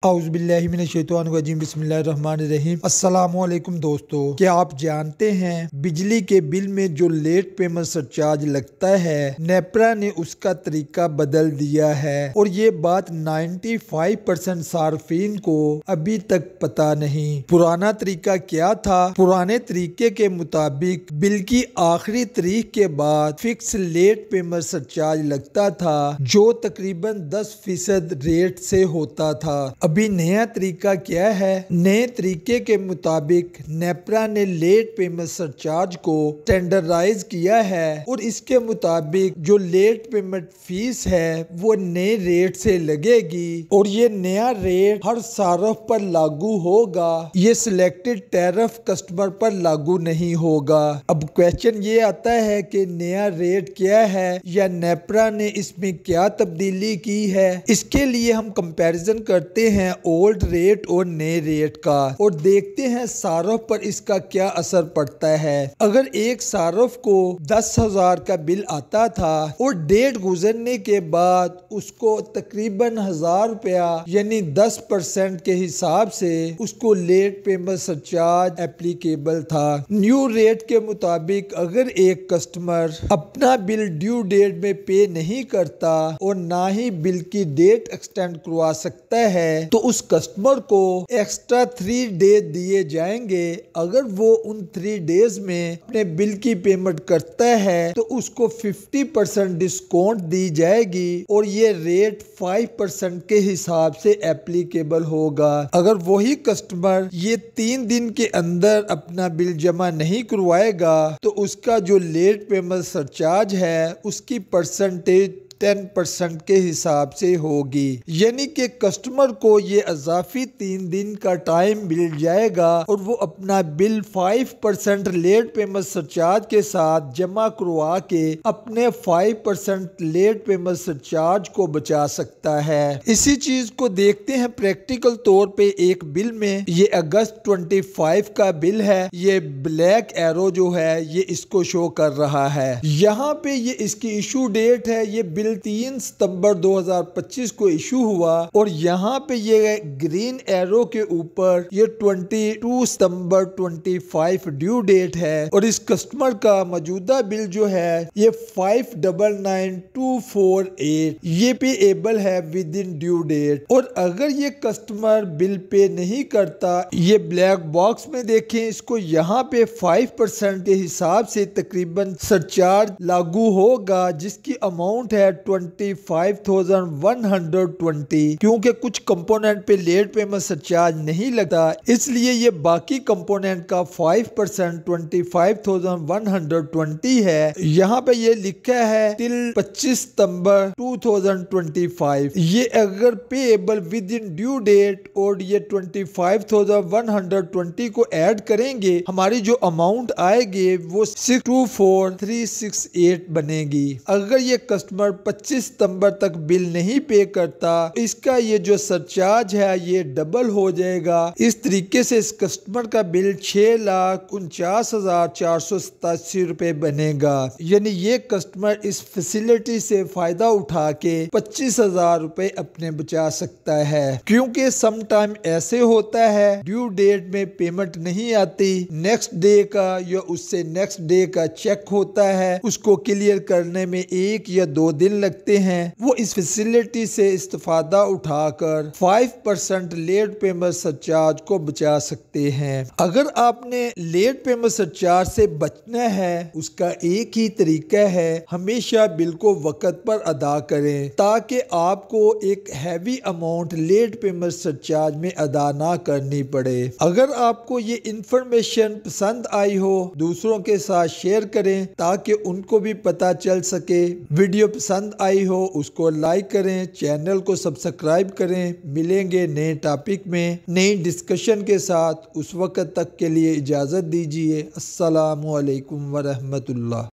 اعوذ باللہ من الشیطان الرجیم بسم اللہ الرحمن الرحیم۔ السلام علیکم دوستو، کیا آپ جانتے ہیں بجلی کے بل میں جو لیٹ پیمنٹ سرچارج لگتا ہے نیپرا نے اس کا طریقہ بدل دیا ہے، اور یہ بات 95% صارفین کو ابھی تک پتا نہیں۔ پرانا طریقہ کیا تھا؟ پرانے طریقے کے مطابق بل کی آخری تاریخ کے بعد فکس لیٹ پیمنٹ سرچارج لگتا تھا جو تقریباً 10% ریٹ سے ہوتا تھا۔ ابھی نیا طریقہ کیا ہے؟ نئے طریقے کے مطابق نیپرا نے لیٹ پیمنٹ سرچارج کو اسٹینڈرڈائز کیا ہے، اور اس کے مطابق جو لیٹ پیمنٹ فیس ہے وہ نئے ریٹ سے لگے گی، اور یہ نیا ریٹ ہر صارف پر لاگو ہوگا۔ یہ سلیکٹڈ ٹیرف کسٹمر پر لاگو نہیں ہوگا۔ اب کویسچن یہ آتا ہے کہ نیا ریٹ کیا ہے، یا نیپرا نے اس میں کیا تبدیلی کی ہے؟ اس کے لیے ہم کمپیریزن کرتے ہیں اولڈ ریٹ اور نئے ریٹ کا، اور دیکھتے ہیں صارف پر اس کا کیا اثر پڑتا ہے۔ اگر ایک صارف کو 10,000 کا بل آتا تھا اور ڈیٹ گزرنے کے بعد اس کو تقریباً 1,000 روپیہ یعنی 10% کے حساب سے اس کو لیٹ پیمنٹ سرچارج اپلیکیبل تھا۔ نیو ریٹ کے مطابق اگر ایک کسٹمر اپنا بل ڈیو ڈیٹ میں پے نہیں کرتا اور نہ ہی بل کی ڈیٹ ایکسٹینڈ کروا سکتا ہے تو اس کسٹمر کو ایکسٹرا 3 ڈے دیے جائیں گے۔ اگر وہ ان 3 ڈیز میں اپنے بل کی پیمنٹ کرتا ہے تو اس کو 50% ڈسکاؤنٹ دی جائے گی، اور یہ ریٹ 5% کے حساب سے اپلیکیبل ہوگا۔ اگر وہی کسٹمر یہ 3 دن کے اندر اپنا بل جمع نہیں کروائے گا تو اس کا جو لیٹ پیمنٹ سرچارج ہے اس کی پرسنٹیج 10% کے حساب سے ہوگی، یعنی کہ کسٹمر کو یہ اضافی 3 دن کا ٹائم مل جائے گا اور وہ اپنا بل 5% لیٹ پیمنٹ سرچارج کے ساتھ جمع کروا کے اپنے 5% لیٹ پیمنٹ سرچارج کو بچا سکتا ہے۔ اسی چیز کو دیکھتے ہیں پریکٹیکل طور پہ ایک بل میں۔ یہ اگست 25 کا بل ہے، یہ بلیک ایرو جو ہے یہ اس کو شو کر رہا ہے۔ یہاں پہ یہ اس کی ایشو ڈیٹ ہے، یہ بل 3 ستمبر 2025 کو ایشو ہوا، اور یہاں پہ یہ گرین ایرو کے اوپر یہ 22 ستمبر 25 ڈیو ڈیٹ ہے، اور اس کسٹمر کا موجودہ بل جو ہے یہ 599,248 یہ پے ایبل ہے ود ان ڈیو ڈیٹ۔ اور اگر یہ کسٹمر بل پے نہیں کرتا، یہ بلیک باکس میں دیکھیں اس کو، یہاں پہ 5% کے حساب سے تقریباً سرچارج لاگو ہوگا جس کی اماؤنٹ ہے 25,120، کیونکہ کچھ کمپوننٹ پہ لیٹ پیمنٹ سرچارج نہیں لگتا، اس لیے یہ باقی کمپوننٹ کا 5% 25,120 ہے۔ یہاں پہ یہ لکھا ہے ٹل 25 ستمبر 2025۔ یہ اگر payable with in due date اور یہ 25,120 کو ایڈ کریں گے، ہماری جو اماؤنٹ آئے گی وہ 624,368 بنے گی۔ اگر یہ کسٹمر 25 ستمبر تک بل نہیں پے کرتا، اس کا یہ جو سرچارج ہے یہ ڈبل ہو جائے گا۔ اس طریقے سے اس کسٹمر کا بل 6,49,487 روپے بنے گا، یعنی یہ کسٹمر اس فیسلٹی سے فائدہ اٹھا کے 25,000 روپے اپنے بچا سکتا ہے۔ کیونکہ سم ٹائم ایسے ہوتا ہے ڈیو ڈیٹ میں پیمنٹ نہیں آتی، نیکسٹ ڈے کا یا اس سے نیکسٹ ڈے کا چیک ہوتا ہے، اس کو کلیئر کرنے میں 1 یا 2 دن لگتے ہیں۔ وہ اس فیسلٹی سے استفادہ اٹھا کر 5% لیٹ پیمنٹ سرچارج کو بچا سکتے ہیں۔ اگر آپ نے لیٹ پیمنٹ سرچارج سے بچنا ہے، اس کا ایک ہی طریقہ ہے، ہمیشہ بل کو وقت پر ادا کریں تاکہ آپ کو ایک heavy amount late payment surcharge میں ادا نہ کرنی پڑے۔ اگر آپ کو یہ انفارمیشن پسند آئی ہو دوسروں کے ساتھ شیئر کریں تاکہ ان کو بھی پتا چل سکے۔ ویڈیو پسند آئی ہو اس کو لائک کریں، چینل کو سبسکرائب کریں۔ ملیں گے نئے ٹاپک میں نئی ڈسکشن کے ساتھ، اس وقت تک کے لیے اجازت دیجیے۔ السلام علیکم ورحمۃ اللہ۔